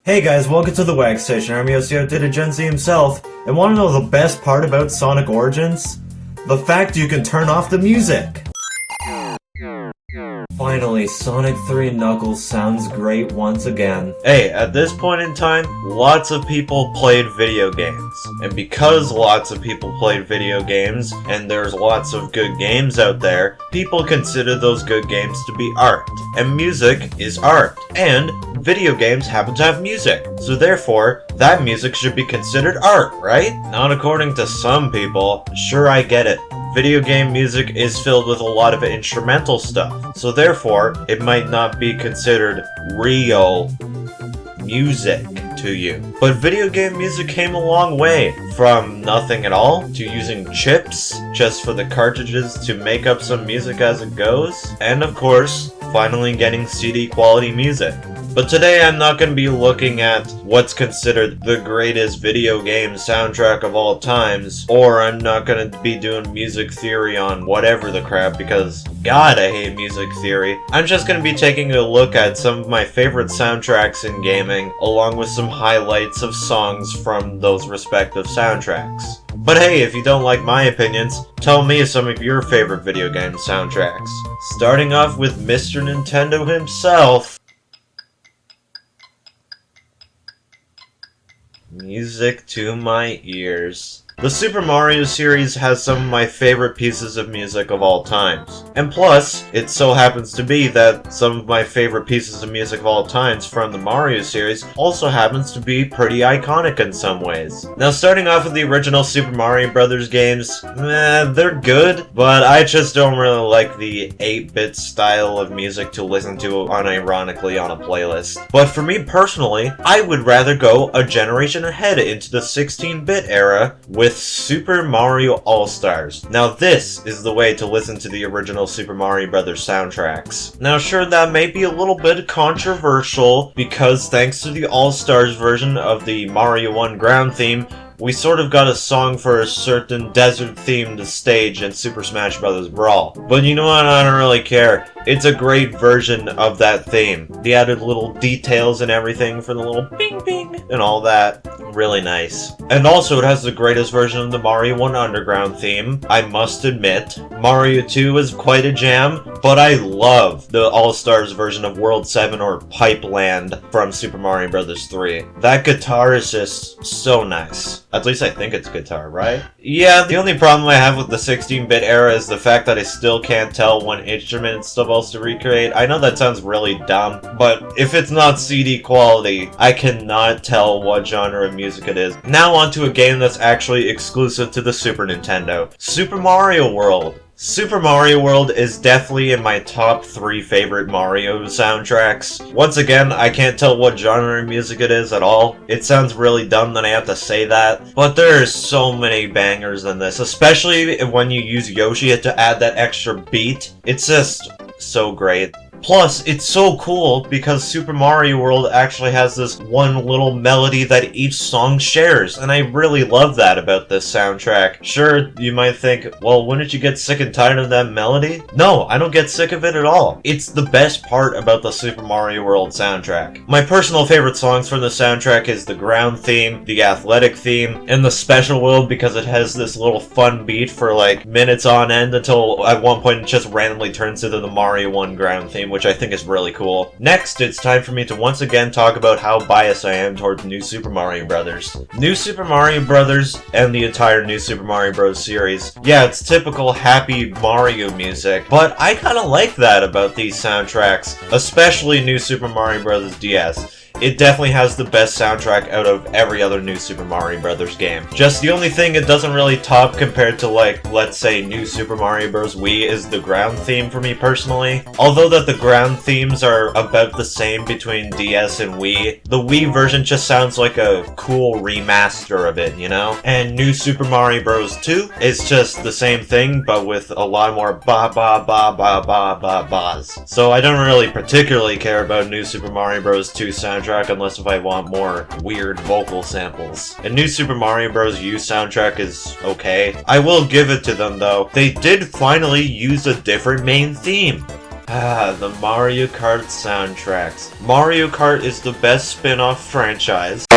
Hey guys, welcome to the WAG Station. I'm Yoshi did Gen Z himself, and want to know the best part about Sonic Origins? The fact you can turn off the music! Finally, Sonic 3 Knuckles sounds great once again. Hey, at this point in time, lots of people played video games. And because lots of people played video games, and there's lots of good games out there, people consider those good games to be art. And music is art. And video games happen to have music. So therefore, that music should be considered art, right? Not according to some people. Sure, I get it. Video game music is filled with a lot of instrumental stuff, so therefore, it might not be considered real music to you. But video game music came a long way, from nothing at all, to using chips just for the cartridges to make up some music as it goes, and of course, finally getting CD quality music. But today I'm not going to be looking at what's considered the greatest video game soundtrack of all times, or I'm not going to be doing music theory on whatever the crap, because God, I hate music theory. I'm just going to be taking a look at some of my favorite soundtracks in gaming, along with some highlights of songs from those respective soundtracks. But hey, if you don't like my opinions, tell me some of your favorite video game soundtracks. Starting off with Mr. Nintendo himself. Music to my ears. The Super Mario series has some of my favorite pieces of music of all times. And plus, it so happens to be that some of my favorite pieces of music of all times from the Mario series also happens to be pretty iconic in some ways. Now, starting off with the original Super Mario Brothers games, they're good, but I just don't really like the 8-bit style of music to listen to unironically on a playlist. But for me personally, I would rather go a generation ahead into the 16-bit era with Super Mario All-Stars. Now this is the way to listen to the original Super Mario Brothers soundtracks. Now sure, that may be a little bit controversial, because thanks to the All-Stars version of the Mario 1 ground theme, we sort of got a song for a certain desert-themed stage in Super Smash Bros. Brawl. But you know what, I don't really care. It's a great version of that theme. They added little details and everything for the little bing bing and all that. Really nice. And also it has the greatest version of the Mario 1 Underground theme, I must admit. Mario 2 is quite a jam, but I love the All-Stars version of World 7 or Pipeland from Super Mario Bros. 3. That guitar is just so nice. At least I think it's guitar, right? Yeah, the only problem I have with the 16-bit era is the fact that I still can't tell what instrument it's supposed to recreate. I know that sounds really dumb, but if it's not CD quality, I cannot tell what genre of music it is. Now on to a game that's actually exclusive to the Super Nintendo. Super Mario World. Super Mario World is definitely in my top 3 favorite Mario soundtracks. Once again, I can't tell what genre of music it is at all. It sounds really dumb that I have to say that, but there are so many bangers in this, especially when you use Yoshi to add that extra beat. It's just so great. Plus, it's so cool because Super Mario World actually has this one little melody that each song shares, and I really love that about this soundtrack. Sure, you might think, well, wouldn't you get sick and tired of that melody? No, I don't get sick of it at all. It's the best part about the Super Mario World soundtrack. My personal favorite songs from the soundtrack is the ground theme, the athletic theme, and the special world, because it has this little fun beat for like minutes on end until at one point it just randomly turns into the Mario 1 ground theme, which I think is really cool. Next, it's time for me to once again talk about how biased I am towards New Super Mario Bros. New Super Mario Bros. And the entire New Super Mario Bros. Series. Yeah, it's typical happy Mario music, but I kinda like that about these soundtracks, especially New Super Mario Bros. DS. It definitely has the best soundtrack out of every other New Super Mario Bros. Game. Just the only thing it doesn't really top compared to, like, let's say New Super Mario Bros. Wii is the ground theme for me personally. Although that the ground themes are about the same between DS and Wii, the Wii version just sounds like a cool remaster of it, you know? And New Super Mario Bros. 2 is just the same thing, but with a lot more ba-ba-ba-ba-ba-ba-bas. So I don't really particularly care about New Super Mario Bros. 2 soundtrack unless if I want more weird vocal samples. And New Super Mario Bros. U soundtrack is okay. I will give it to them though. They did finally use a different main theme. The Mario Kart soundtracks. Mario Kart is the best spin-off franchise.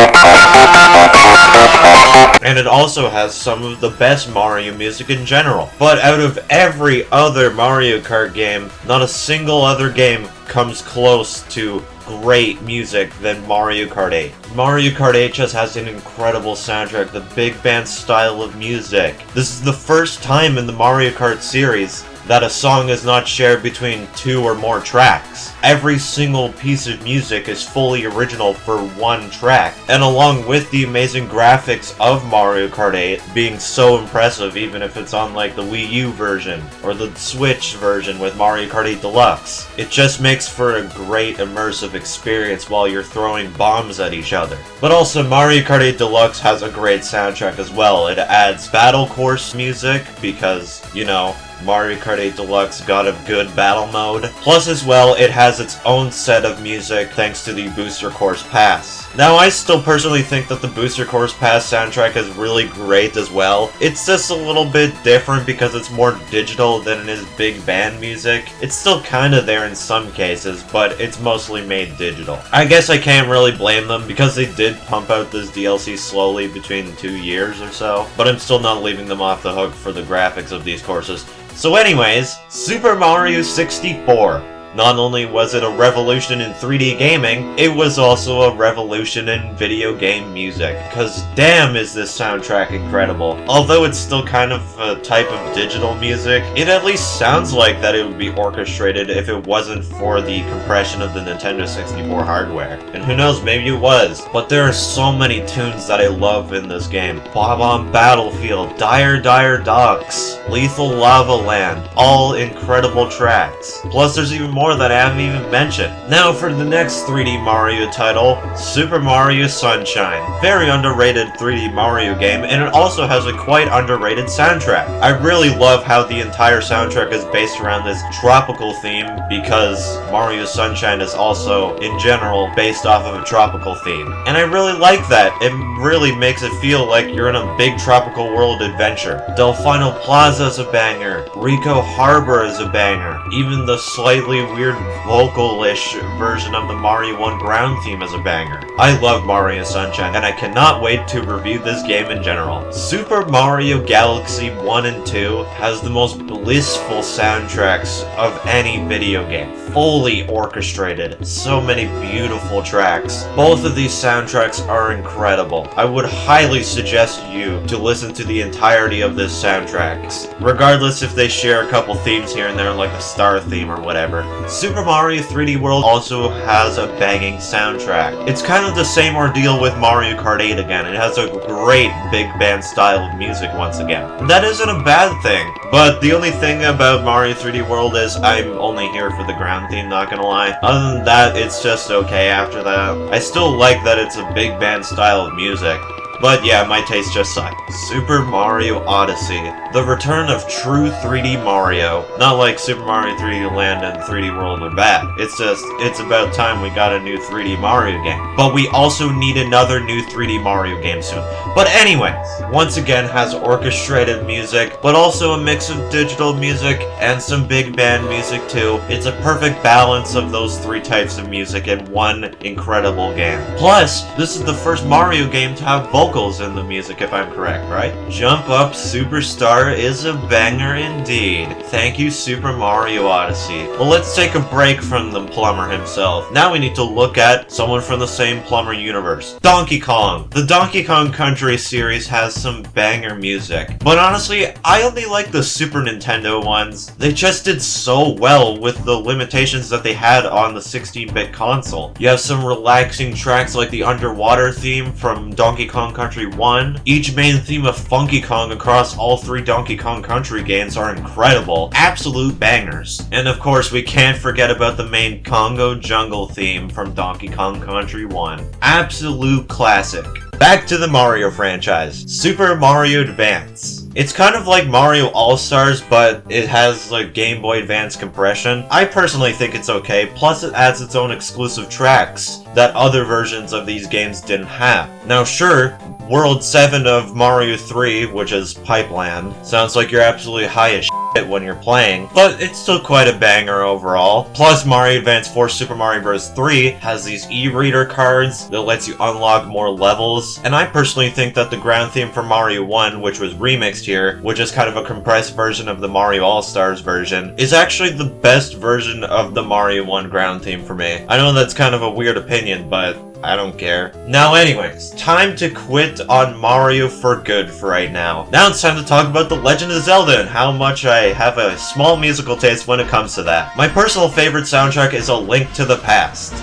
And it also has some of the best Mario music in general. But out of every other Mario Kart game, not a single other game comes close to great music than Mario Kart 8. Mario Kart 8 just has an incredible soundtrack, the big band style of music. This is the first time in the Mario Kart series that a song is not shared between 2 or more tracks. Every single piece of music is fully original for one track. And along with the amazing graphics of Mario Kart 8 being so impressive, even if it's on like the Wii U version or the Switch version with Mario Kart 8 Deluxe, it just makes for a great immersive experience while you're throwing bombs at each other. But also Mario Kart 8 Deluxe has a great soundtrack as well. It adds battle course music because, you know, Mario Kart 8 Deluxe got a good battle mode. Plus as well, it has its own set of music thanks to the Booster Course Pass. Now, I still personally think that the Booster Course Pass soundtrack is really great as well. It's just a little bit different because it's more digital than it is big band music. It's still kinda there in some cases, but it's mostly made digital. I guess I can't really blame them because they did pump out this DLC slowly between 2 years or so, but I'm still not leaving them off the hook for the graphics of these courses. So anyways, Super Mario 64. Not only was it a revolution in 3D gaming, it was also a revolution in video game music. Cause damn is this soundtrack incredible. Although it's still kind of a type of digital music, it at least sounds like that it would be orchestrated if it wasn't for the compression of the Nintendo 64 hardware. And who knows, maybe it was. But there are so many tunes that I love in this game. Bob-omb Battlefield, Dire Dire Docks, Lethal Lava Land, all incredible tracks. Plus there's even more that I haven't even mentioned. Now for the next 3D Mario title, Super Mario Sunshine. Very underrated 3D Mario game, and it also has a quite underrated soundtrack. I really love how the entire soundtrack is based around this tropical theme because Mario Sunshine is also, in general, based off of a tropical theme. And I really like that. It really makes it feel like you're in a big tropical world adventure. Delfino Plaza is a banger. Rico Harbor is a banger. Even the slightly weird vocal-ish version of the Mario 1 ground theme is a banger. I love Mario Sunshine, and I cannot wait to review this game in general. Super Mario Galaxy 1 and 2 has the most blissful soundtracks of any video game. Fully orchestrated. So many beautiful tracks. Both of these soundtracks are incredible. I would highly suggest you to listen to the entirety of this soundtracks, regardless if they share a couple themes here and there like the Star theme or whatever. Super Mario 3D World also has a banging soundtrack. It's kind of the same ordeal with Mario Kart 8 again. It has a great big band style of music once again. And that isn't a bad thing, but the only thing about Mario 3D World is I'm only here for the ground theme, not gonna lie. Other than that, it's just okay after that. I still like that it's a big band style of music. But yeah, my taste just sucked. Super Mario Odyssey. The return of true 3D Mario. Not like Super Mario 3D Land and 3D World are bad. It's just, it's about time we got a new 3D Mario game. But we also need another new 3D Mario game soon. But anyways, once again has orchestrated music, but also a mix of digital music and some big band music too. It's a perfect balance of those three types of music in one incredible game. Plus, this is the first Mario game to have vocals in the music, if I'm correct, right? Jump Up Superstar is a banger indeed. Thank you, Super Mario Odyssey. Well, let's take a break from the plumber himself. Now we need to look at someone from the same plumber universe. Donkey Kong. The Donkey Kong Country series has some banger music. But honestly, I only like the Super Nintendo ones. They just did so well with the limitations that they had on the 16-bit console. You have some relaxing tracks like the underwater theme from Donkey Kong Country 1. Each main theme of Funky Kong across all three Donkey Kong Country games are incredible. Absolute bangers. And of course, we can't forget about the main Congo Jungle theme from Donkey Kong Country 1. Absolute classic. Back to the Mario franchise. Super Mario Advance. It's kind of like Mario All-Stars, but it has like Game Boy Advance compression. I personally think it's okay, plus it adds its own exclusive tracks that other versions of these games didn't have. Now sure, World 7 of Mario 3, which is Pipeland, sounds like you're absolutely high as shit. it when you're playing, but it's still quite a banger overall. Plus, Mario Advance 4 Super Mario Bros. 3 has these e-reader cards that lets you unlock more levels, and I personally think that the ground theme for Mario 1, which was remixed here, which is kind of a compressed version of the Mario All-Stars version, is actually the best version of the Mario 1 ground theme for me. I know that's kind of a weird opinion, but I don't care. Now anyways, time to quit on Mario for good for right now. Now it's time to talk about The Legend of Zelda and how much I have a small musical taste when it comes to that. My personal favorite soundtrack is A Link to the Past.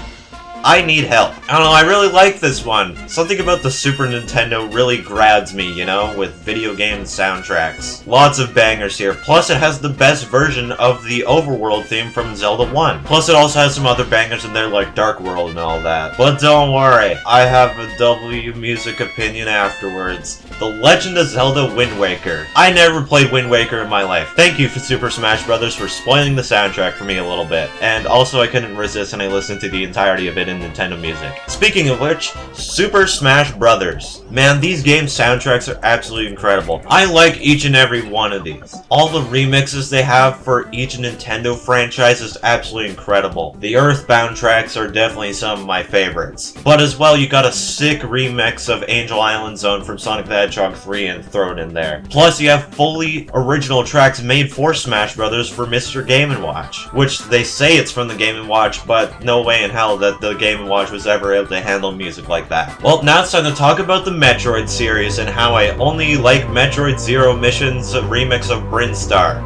I need help. I don't know, I really like this one. Something about the Super Nintendo really grabs me, you know, with video game soundtracks. Lots of bangers here. Plus, it has the best version of the overworld theme from Zelda 1. Plus, it also has some other bangers in there like Dark World and all that. But don't worry, I have a W music opinion afterwards. The Legend of Zelda Wind Waker. I never played Wind Waker in my life. Thank you for Super Smash Bros. For spoiling the soundtrack for me a little bit. And also, I couldn't resist and I listened to the entirety of it in Nintendo Music. Speaking of which, Super Smash Bros. Man, these game soundtracks are absolutely incredible. I like each and every one of these. All the remixes they have for each Nintendo franchise is absolutely incredible. The EarthBound tracks are definitely some of my favorites. But as well, you got a sick remix of Angel Island Zone from Sonic the Hedgehog 3 and throw it in there. Plus, you have fully original tracks made for Smash Bros. For Mr. Game & Watch, which they say it's from the Game & Watch, but no way in hell that the Game & Watch was ever able to handle music like that. Well, now it's time to talk about the Metroid series and how I only like Metroid Zero Mission's remix of Brinstar.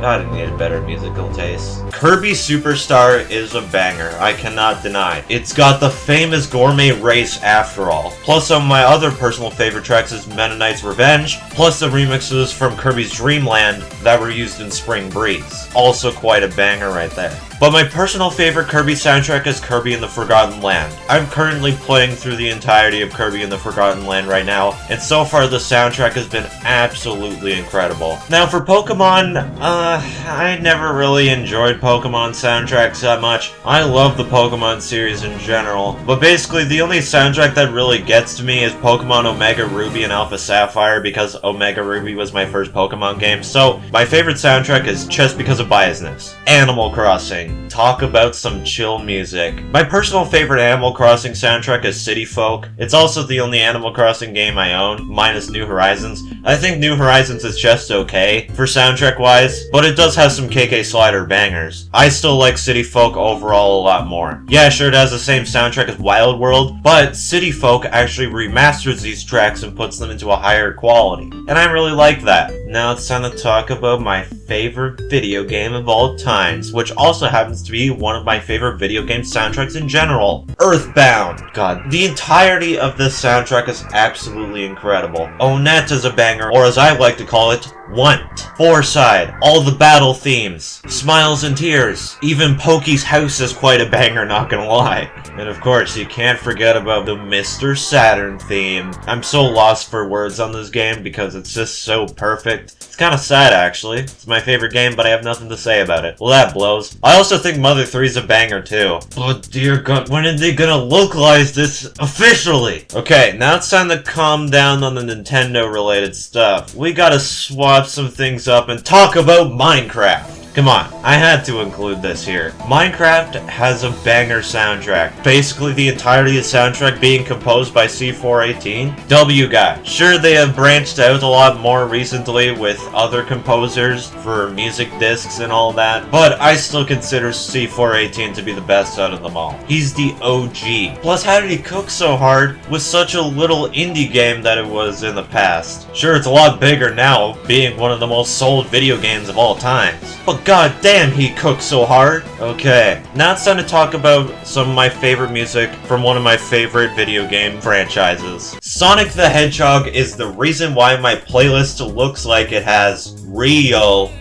God, I need a better musical taste. Kirby Superstar is a banger, I cannot deny. It's got the famous gourmet race after all. Plus, some of my other personal favorite tracks is Meta Knight's Revenge, plus the remixes from Kirby's Dream Land that were used in Spring Breeze. Also quite a banger right there. But my personal favorite Kirby soundtrack is Kirby in the Forgotten Land. I'm currently playing through the entirety of Kirby in the Forgotten Land right now, and so far the soundtrack has been absolutely incredible. Now for Pokemon, I never really enjoyed Pokemon soundtracks that much. I love the Pokemon series in general, but basically the only soundtrack that really gets to me is Pokemon Omega Ruby and Alpha Sapphire because Omega Ruby was my first Pokemon game, so my favorite soundtrack is just because of biasness. Animal Crossing. Talk about some chill music. My personal favorite Animal Crossing soundtrack is City Folk. It's also the only Animal Crossing game I own, minus New Horizons. I think New Horizons is just okay for soundtrack wise, but it does have some KK Slider bangers. I still like City Folk overall a lot more. Yeah, sure it has the same soundtrack as Wild World, but City Folk actually remasters these tracks and puts them into a higher quality. And I really like that. Now it's time to talk about my favorite video game of all times, which also happens to be one of my favorite video game soundtracks in general. EarthBound. God, the entirety of this soundtrack is absolutely incredible. Onett is a banger, or as I like to call it, Want. Fourside. All the battle themes. Smiles and Tears. Even Pokey's house is quite a banger, not gonna lie. And of course, you can't forget about the Mr. Saturn theme. I'm so lost for words on this game because it's just so perfect. It's kind of sad, actually. It's my favorite game, but I have nothing to say about it. Well, that blows. I also think Mother 3 is a banger, too. Oh, dear God, when are they gonna localize this officially? Okay, now it's time to calm down on the Nintendo-related stuff. We gotta swap some things up and talk about Minecraft. Come on, I had to include this here. Minecraft has a banger soundtrack. Basically the entirety of the soundtrack being composed by C418. W guy. Sure, they have branched out a lot more recently with other composers for music discs and all that, but I still consider C418 to be the best out of them all. He's the OG. Plus, how did he cook so hard with such a little indie game that it was in the past? Sure, it's a lot bigger now, being one of the most sold video games of all time. But god damn, he cooks so hard. Okay, now it's time to talk about some of my favorite music from one of my favorite video game franchises. Sonic the Hedgehog is the reason why my playlist looks like it has real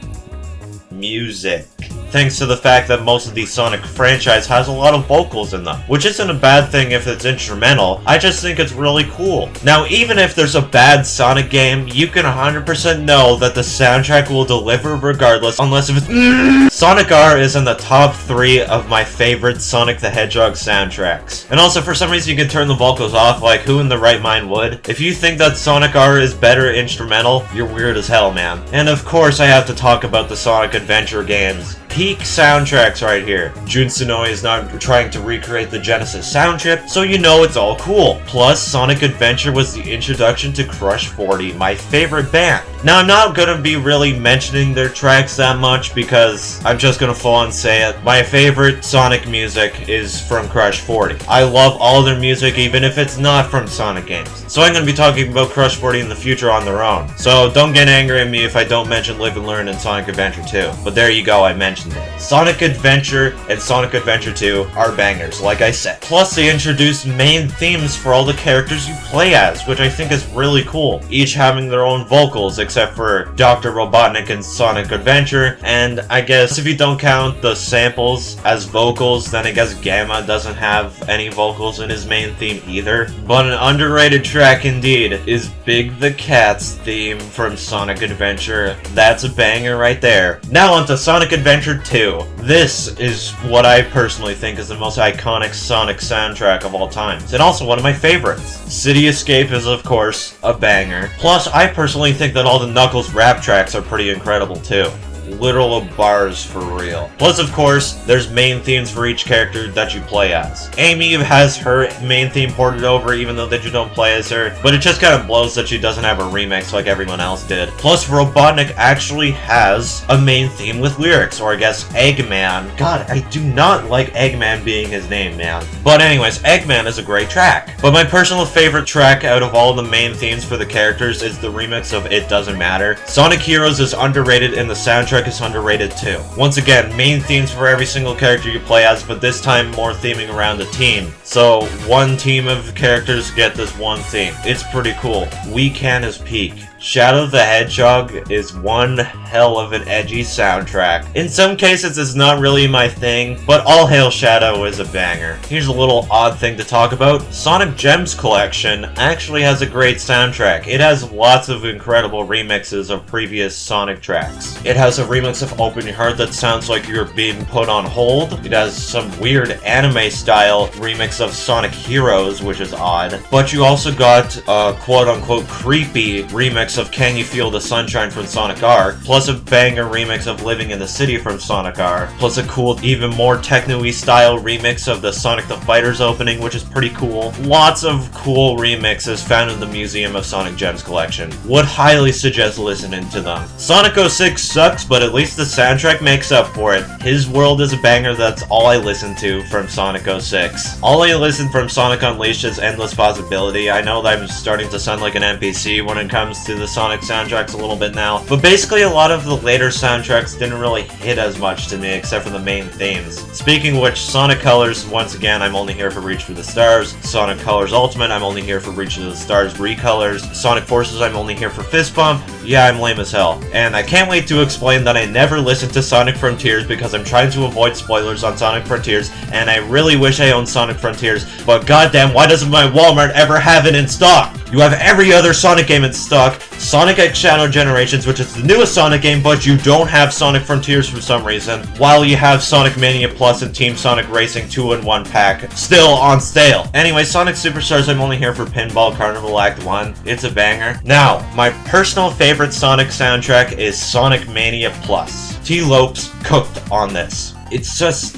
music. thanks to the fact that most of the Sonic franchise has a lot of vocals in them, which isn't a bad thing if it's instrumental. I just think it's really cool. Now, even if there's a bad Sonic game, you can 100% know that the soundtrack will deliver regardless, unless if it's Sonic R is in the top 3 of my favorite Sonic the Hedgehog soundtracks. And also, for some reason, you can turn the vocals off, like who in the right mind would? If you think that Sonic R is better instrumental, you're weird as hell, man. And of course, I have to talk about the Sonic Adventure games. Peak soundtracks right here. Jun Senoue is not trying to recreate the Genesis sound chip, so you know it's all cool. Plus, Sonic Adventure was the introduction to Crush 40, my favorite band. Now, I'm not gonna be really mentioning their tracks that much because I'm just gonna full on say it. My favorite Sonic music is from Crush 40. I love all their music, even if it's not from Sonic games. So I'm gonna be talking about Crush 40 in the future on their own. So don't get angry at me if I don't mention Live and Learn and Sonic Adventure 2. But there you go, I mentioned it. Sonic Adventure and Sonic Adventure 2 are bangers, like I said. Plus, they introduced main themes for all the characters you play as, which I think is really cool. Each having their own vocals, except for Dr. Robotnik in Sonic Adventure, and I guess if you don't count the samples as vocals, then I guess Gamma doesn't have any vocals in his main theme either. But an underrated track indeed is Big the Cat's theme from Sonic Adventure. That's a banger right there. Now onto Sonic Adventure 2. This is what I personally think is the most iconic Sonic soundtrack of all time, and also one of my favorites. City Escape is of course a banger. Plus, I personally think that all the Knuckles rap tracks are pretty incredible too. Literal bars for real. Plus, of course, there's main themes for each character that you play as. Amy has her main theme ported over even though that you don't play as her, but it just kind of blows that she doesn't have a remix like everyone else did. Plus, Robotnik actually has a main theme with lyrics, or I guess Eggman. God, I do not like Eggman being his name, man. But anyways, Eggman is a great track. But my personal favorite track out of all the main themes for the characters is the remix of It Doesn't Matter. Sonic Heroes is underrated and the soundtrack is underrated too. Once again, main themes for every single character you play as, but this time more theming around a team. So one team of characters get this one theme. It's pretty cool. Weekend is peak. Shadow the Hedgehog is one hell of an edgy soundtrack. In some cases, it's not really my thing, but All Hail Shadow is a banger. Here's a little odd thing to talk about. Sonic Gems Collection actually has a great soundtrack. It has lots of incredible remixes of previous Sonic tracks. It has a remix of Open Your Heart that sounds like you're being put on hold. It has some weird anime-style remix of Sonic Heroes, which is odd. But you also got a quote-unquote creepy remix of Can You Feel the Sunshine from Sonic R, plus a banger remix of Living in the City from Sonic R, plus a cool, even more techno-y style remix of the Sonic the Fighters opening, which is pretty cool. Lots of cool remixes found in the Museum of Sonic Gems collection. Would highly suggest listening to them. Sonic 06 sucks, but at least the soundtrack makes up for it. His World is a banger, that's all I listen to from Sonic 06. All I listen from Sonic Unleashed is Endless Possibility. I know that I'm starting to sound like an NPC when it comes to the Sonic soundtracks a little bit now, but basically a lot of the later soundtracks didn't really hit as much to me except for the main themes. Speaking of which, Sonic Colors, once again, I'm only here for Reach for the Stars. Sonic Colors Ultimate, I'm only here for Reach for the Stars Recolors. Sonic Forces, I'm only here for Fist Bump. Yeah, I'm lame as hell. And I can't wait to explain that I never listened to Sonic Frontiers because I'm trying to avoid spoilers on Sonic Frontiers, and I really wish I owned Sonic Frontiers, but goddamn, why doesn't my Walmart ever have it in stock? You have every other Sonic game in stock, Sonic X Shadow Generations, which is the newest Sonic game, but you don't have Sonic Frontiers for some reason, while you have Sonic Mania Plus and Team Sonic Racing 2-in-1 pack, still on sale. Anyway, Sonic Superstars, I'm only here for Pinball Carnival Act 1. It's a banger. Now, my personal favorite Sonic soundtrack is Sonic Mania Plus. T-Lopes cooked on this. It's just,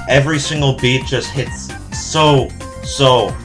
every single beat just hits so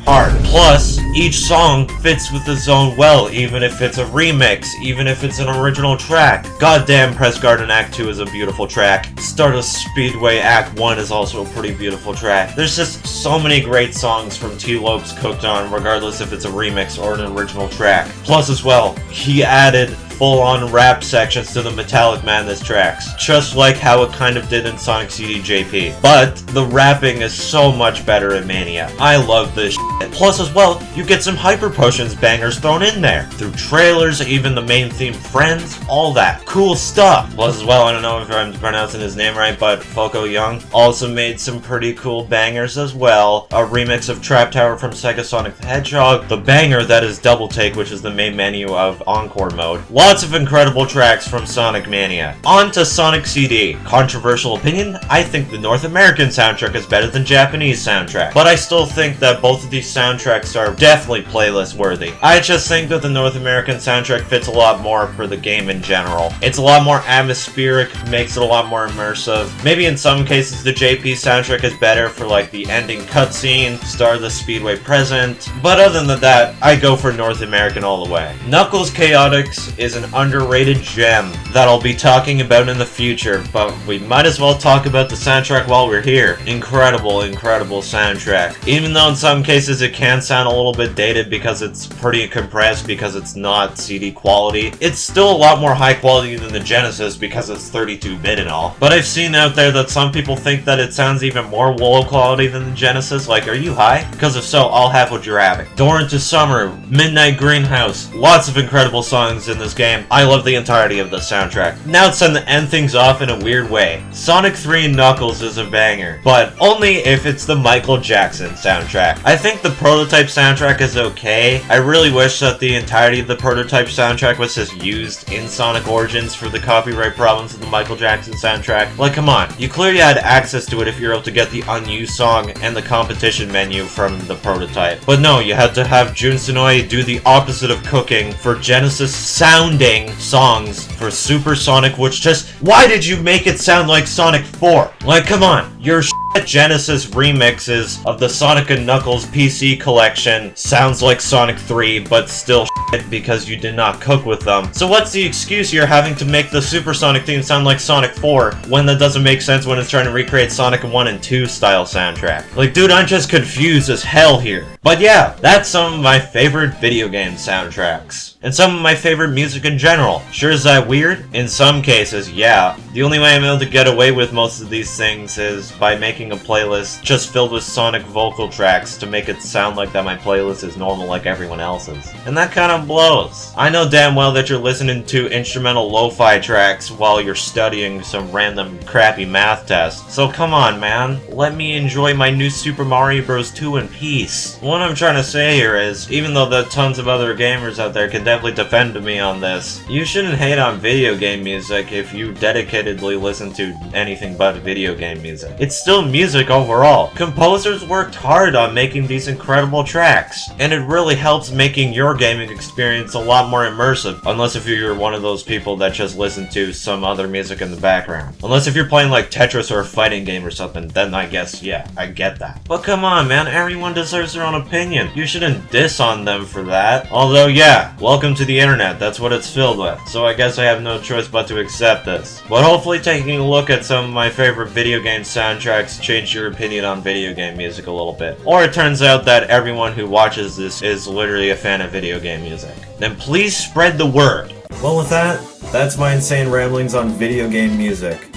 hard. Plus, each song fits with the zone well, even if it's a remix, even if it's an original track. Goddamn, Press Garden Act 2 is a beautiful track. Stardust Speedway Act 1 is also a pretty beautiful track. There's just so many great songs from T-Lopes cooked on, regardless if it's a remix or an original track. Plus as well, he added full-on rap sections to the Metallic Madness tracks, just like how it kind of did in Sonic CD JP. But the rapping is so much better in Mania. I love this shit. Plus as well, you get some Hyper Potions bangers thrown in there. Through trailers, even the main theme Friends, all that. Cool stuff. Plus as well, I don't know if I'm pronouncing his name right, but Foco Young also made some pretty cool bangers as well. A remix of Trap Tower from Sega Sonic the Hedgehog. The banger that is Double Take, which is the main menu of Encore mode. Lots of incredible tracks from Sonic Mania. On to Sonic CD. Controversial opinion, I think the North American soundtrack is better than Japanese soundtrack. But I still think that both of these soundtracks are definitely playlist worthy. I just think that the North American soundtrack fits a lot more for the game in general. It's a lot more atmospheric, makes it a lot more immersive. Maybe in some cases the JP soundtrack is better for like the ending cutscene, Stardust Speedway present, but other than that, I go for North American all the way. Knuckles Chaotix is an underrated gem that I'll be talking about in the future, but we might as well talk about the soundtrack while we're here. Incredible, incredible soundtrack. Even though in some cases it can sound a little bit dated because it's pretty compressed because it's not CD quality, it's still a lot more high quality than the Genesis because it's 32-bit and all. But I've seen out there that some people think that it sounds even more low quality than the Genesis. Like, are you high? Because if so, I'll have what you're having. Door into Summer, Midnight Greenhouse, lots of incredible songs in this game. I love the entirety of the soundtrack. Now it's time to end things off in a weird way. Sonic 3 Knuckles is a banger, but only if it's the Michael Jackson soundtrack. I think the Prototype soundtrack is okay. I really wish that the entirety of the Prototype soundtrack was just used in Sonic Origins for the copyright problems of the Michael Jackson soundtrack. Like, come on. You clearly had access to it if you're able to get the unused song and the competition menu from the Prototype. But no, you had to have Jun Senoue do the opposite of cooking for Genesis sounding songs for Super Sonic, which just, why did you make it sound like Sonic 4? Like, come on. Your Genesis remixes of the Sonic & Knuckles PC collection sounds like Sonic 3, but still shit because you did not cook with them. So what's the excuse you're having to make the Super Sonic theme sound like Sonic 4 when that doesn't make sense when it's trying to recreate Sonic 1 and 2 style soundtrack? Like, dude, I'm just confused as hell here. But yeah, that's some of my favorite video game soundtracks. And some of my favorite music in general. Sure, is that weird? In some cases, yeah. The only way I'm able to get away with most of these things is by making a playlist just filled with Sonic vocal tracks to make it sound like that my playlist is normal like everyone else's. And that kind of blows. I know damn well that you're listening to instrumental lo-fi tracks while you're studying some random crappy math test. So come on, man. Let me enjoy my new Super Mario Bros. 2 in peace. What I'm trying to say here is, even though there are tons of other gamers out there can definitely defend me on this, you shouldn't hate on video game music if you dedicatedly listen to anything but video game music. It's still music overall. Composers worked hard on making these incredible tracks, and it really helps making your gaming experience a lot more immersive, unless if you're one of those people that just listen to some other music in the background. Unless if you're playing like Tetris or a fighting game or something, then I guess, yeah, I get that. But come on, man, everyone deserves their own opinion. You shouldn't diss on them for that. Although, yeah, welcome to the internet, that's what it's filled with. So I guess I have no choice but to accept this. But hopefully taking a look at some of my favorite video game soundtracks changed your opinion on video game music a little bit. Or it turns out that everyone who watches this is literally a fan of video game music. Then please spread the word. Well, with that, that's my insane ramblings on video game music.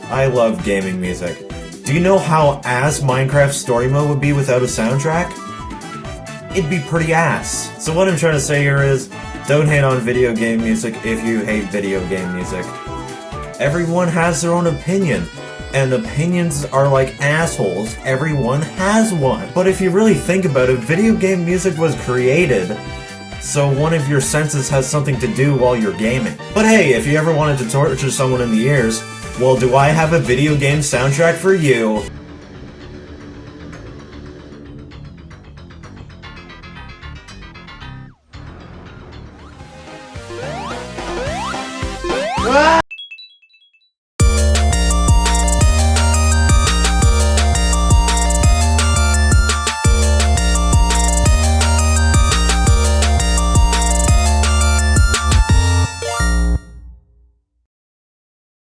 I love gaming music. Do you know how ass Minecraft Story Mode would be without a soundtrack? It'd be pretty ass. So what I'm trying to say here is, don't hate on video game music if you hate video game music. Everyone has their own opinion, and opinions are like assholes. Everyone has one. But if you really think about it, video game music was created so one of your senses has something to do while you're gaming. But hey, if you ever wanted to torture someone in the ears, well, do I have a video game soundtrack for you?